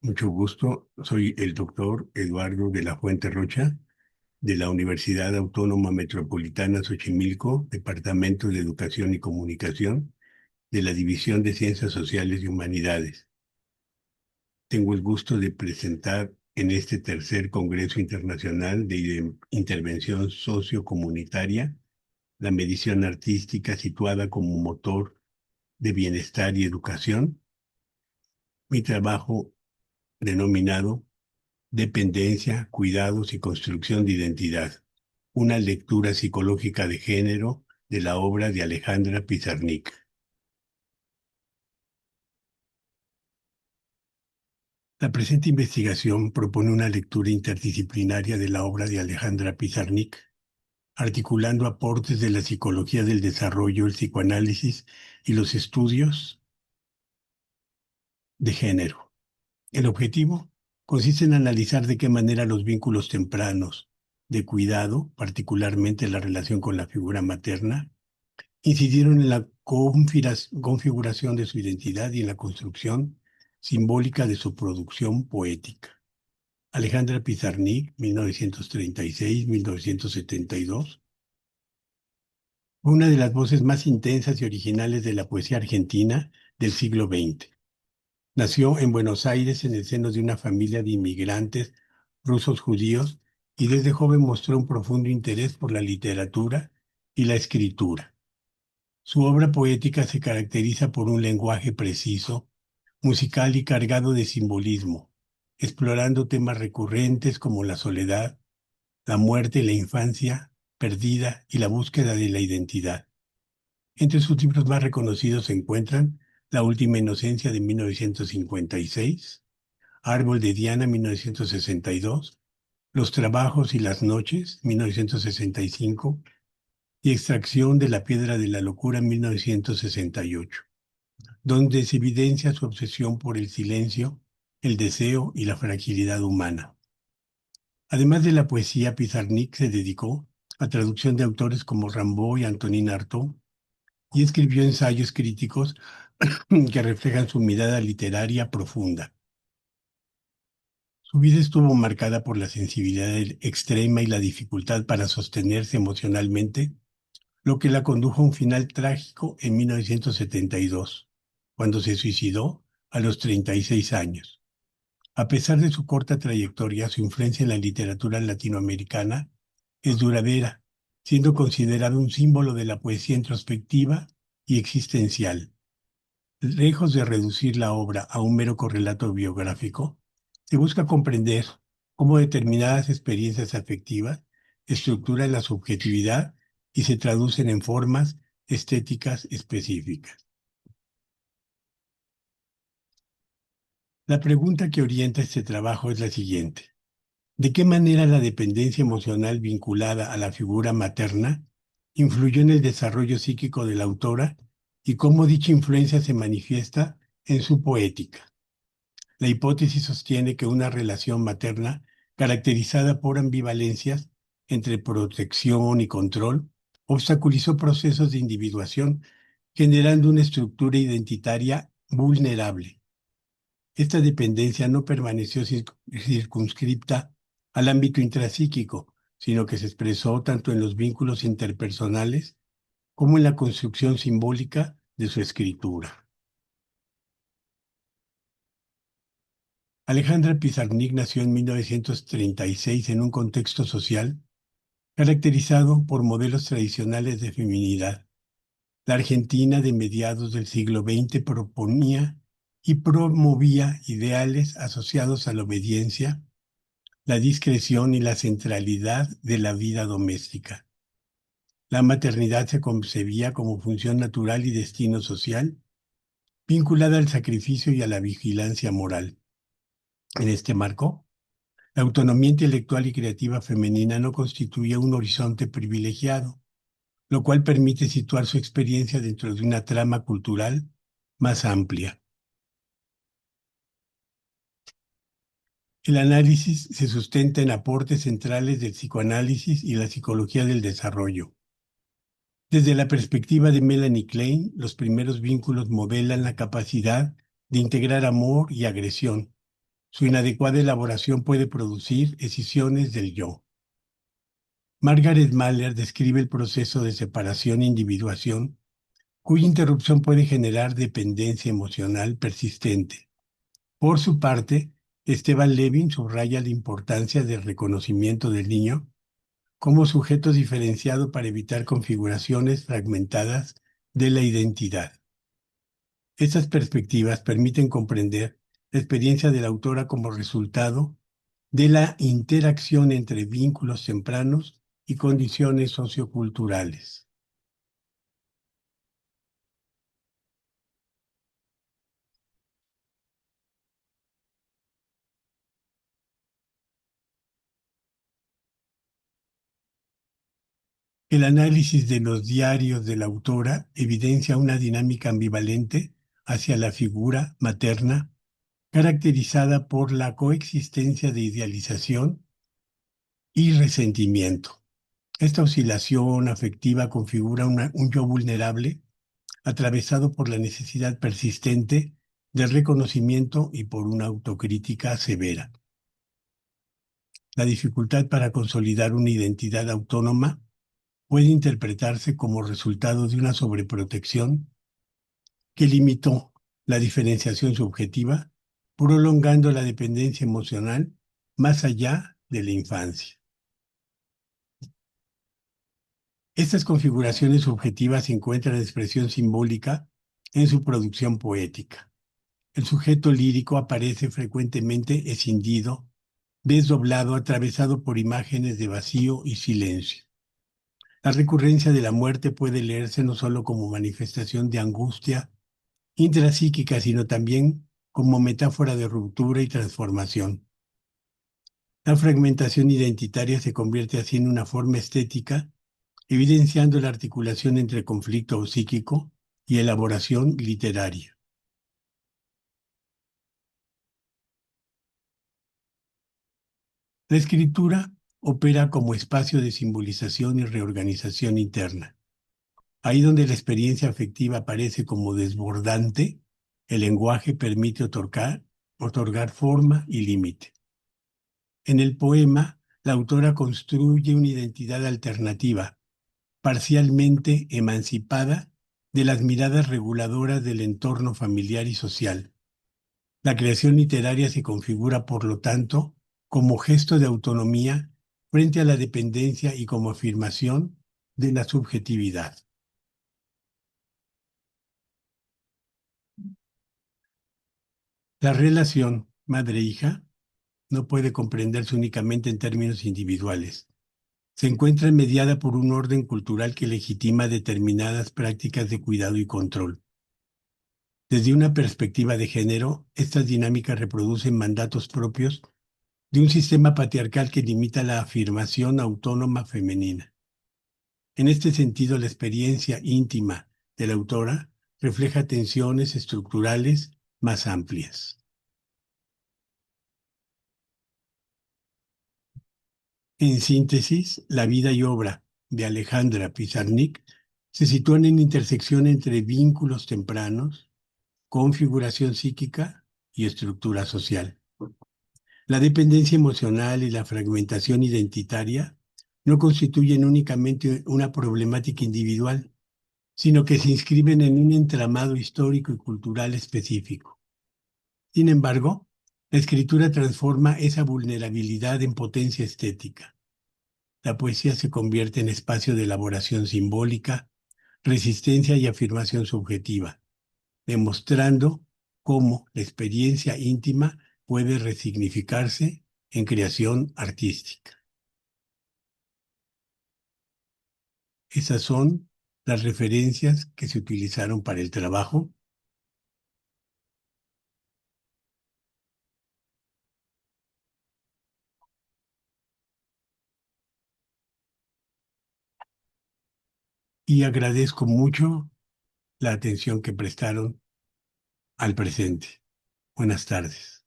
Mucho gusto. Soy el doctor Eduardo de la Fuente Rocha, de la Universidad Autónoma Metropolitana Xochimilco, Departamento de Educación y Comunicación, de la División de Ciencias Sociales y Humanidades. Tengo el gusto de presentar en este tercer Congreso Internacional de Intervención Sociocomunitaria la medición artística situada como motor de bienestar y educación. Mi trabajo denominado Dependencia, cuidados y construcción de identidad. Una lectura psicológica de género de la obra de Alejandra Pizarnik. La presente investigación propone una lectura interdisciplinaria de la obra de Alejandra Pizarnik, articulando aportes de la psicología del desarrollo, el psicoanálisis y los estudios de género. El objetivo consiste en analizar de qué manera los vínculos tempranos de cuidado, particularmente la relación con la figura materna, incidieron en la configuración de su identidad y en la construcción simbólica de su producción poética. Alejandra Pizarnik, 1936-1972, fue una de las voces más intensas y originales de la poesía argentina del siglo XX. Nació en Buenos Aires en el seno de una familia de inmigrantes rusos judíos y desde joven mostró un profundo interés por la literatura y la escritura. Su obra poética se caracteriza por un lenguaje preciso, musical y cargado de simbolismo, explorando temas recurrentes como la soledad, la muerte, la infancia perdida y la búsqueda de la identidad. Entre sus libros más reconocidos se encuentran La última inocencia de 1956, Árbol de Diana 1962, Los trabajos y las noches 1965 y Extracción de la piedra de la locura 1968, donde se evidencia su obsesión por el silencio, el deseo y la fragilidad humana. Además de la poesía, Pizarnik se dedicó a traducción de autores como Rimbaud y Antonin Artaud y escribió ensayos críticos que reflejan su mirada literaria profunda. Su vida estuvo marcada por la sensibilidad extrema y la dificultad para sostenerse emocionalmente, lo que la condujo a un final trágico en 1972, cuando se suicidó a los 36 años. A pesar de su corta trayectoria, su influencia en la literatura latinoamericana es duradera, siendo considerado un símbolo de la poesía introspectiva y existencial. Lejos de reducir la obra a un mero correlato biográfico, se busca comprender cómo determinadas experiencias afectivas estructuran la subjetividad y se traducen en formas estéticas específicas. La pregunta que orienta este trabajo es la siguiente: ¿de qué manera la dependencia emocional vinculada a la figura materna influyó en el desarrollo psíquico de la autora y cómo dicha influencia se manifiesta en su poética? La hipótesis sostiene que una relación materna caracterizada por ambivalencias entre protección y control obstaculizó procesos de individuación, generando una estructura identitaria vulnerable. Esta dependencia no permaneció circunscripta al ámbito intrapsíquico, sino que se expresó tanto en los vínculos interpersonales como en la construcción simbólica de su escritura. Alejandra Pizarnik nació en 1936 en un contexto social caracterizado por modelos tradicionales de feminidad. La Argentina de mediados del siglo XX proponía y promovía ideales asociados a la obediencia, la discreción y la centralidad de la vida doméstica. La maternidad se concebía como función natural y destino social, vinculada al sacrificio y a la vigilancia moral. En este marco, la autonomía intelectual y creativa femenina no constituye un horizonte privilegiado, lo cual permite situar su experiencia dentro de una trama cultural más amplia. El análisis se sustenta en aportes centrales del psicoanálisis y la psicología del desarrollo. Desde la perspectiva de Melanie Klein, los primeros vínculos modelan la capacidad de integrar amor y agresión, Su inadecuada elaboración puede producir escisiones del yo. Margaret Mahler describe el proceso de separación e individuación, cuya interrupción puede generar dependencia emocional persistente. Por su parte, Esteban Levin subraya la importancia del reconocimiento del niño como sujeto diferenciado para evitar configuraciones fragmentadas de la identidad. Estas perspectivas permiten comprender la experiencia de la autora como resultado de la interacción entre vínculos tempranos y condiciones socioculturales. El análisis de los diarios de la autora evidencia una dinámica ambivalente hacia la figura materna, caracterizada por la coexistencia de idealización y resentimiento. Esta oscilación afectiva configura un yo vulnerable, atravesado por la necesidad persistente del reconocimiento y por una autocrítica severa. La dificultad para consolidar una identidad autónoma puede interpretarse como resultado de una sobreprotección que limitó la diferenciación subjetiva, prolongando la dependencia emocional más allá de la infancia. Estas configuraciones subjetivas encuentran expresión simbólica en su producción poética. El sujeto lírico aparece frecuentemente escindido, desdoblado, atravesado por imágenes de vacío y silencio. La recurrencia de la muerte puede leerse no solo como manifestación de angustia intrapsíquica, sino también como metáfora de ruptura y transformación. La fragmentación identitaria se convierte así en una forma estética, evidenciando la articulación entre conflicto psíquico y elaboración literaria. La escritura opera como espacio de simbolización y reorganización interna. Ahí donde la experiencia afectiva aparece como desbordante, el lenguaje permite otorgar forma y límite. En el poema, la autora construye una identidad alternativa, parcialmente emancipada de las miradas reguladoras del entorno familiar y social. La creación literaria se configura, por lo tanto, como gesto de autonomía frente a la dependencia y como afirmación de la subjetividad. La relación madre-hija no puede comprenderse únicamente en términos individuales. Se encuentra mediada por un orden cultural que legitima determinadas prácticas de cuidado y control. Desde una perspectiva de género, estas dinámicas reproducen mandatos propios de un sistema patriarcal que limita la afirmación autónoma femenina. En este sentido, la experiencia íntima de la autora refleja tensiones estructurales más amplias. En síntesis, la vida y obra de Alejandra Pizarnik se sitúan en intersección entre vínculos tempranos, configuración psíquica y estructura social. La dependencia emocional y la fragmentación identitaria no constituyen únicamente una problemática individual, sino que se inscriben en un entramado histórico y cultural específico. Sin embargo, la escritura transforma esa vulnerabilidad en potencia estética. La poesía se convierte en espacio de elaboración simbólica, resistencia y afirmación subjetiva, demostrando cómo la experiencia íntima puede resignificarse en creación artística. Esas son las referencias que se utilizaron para el trabajo. Y agradezco mucho la atención que prestaron al presente. Buenas tardes.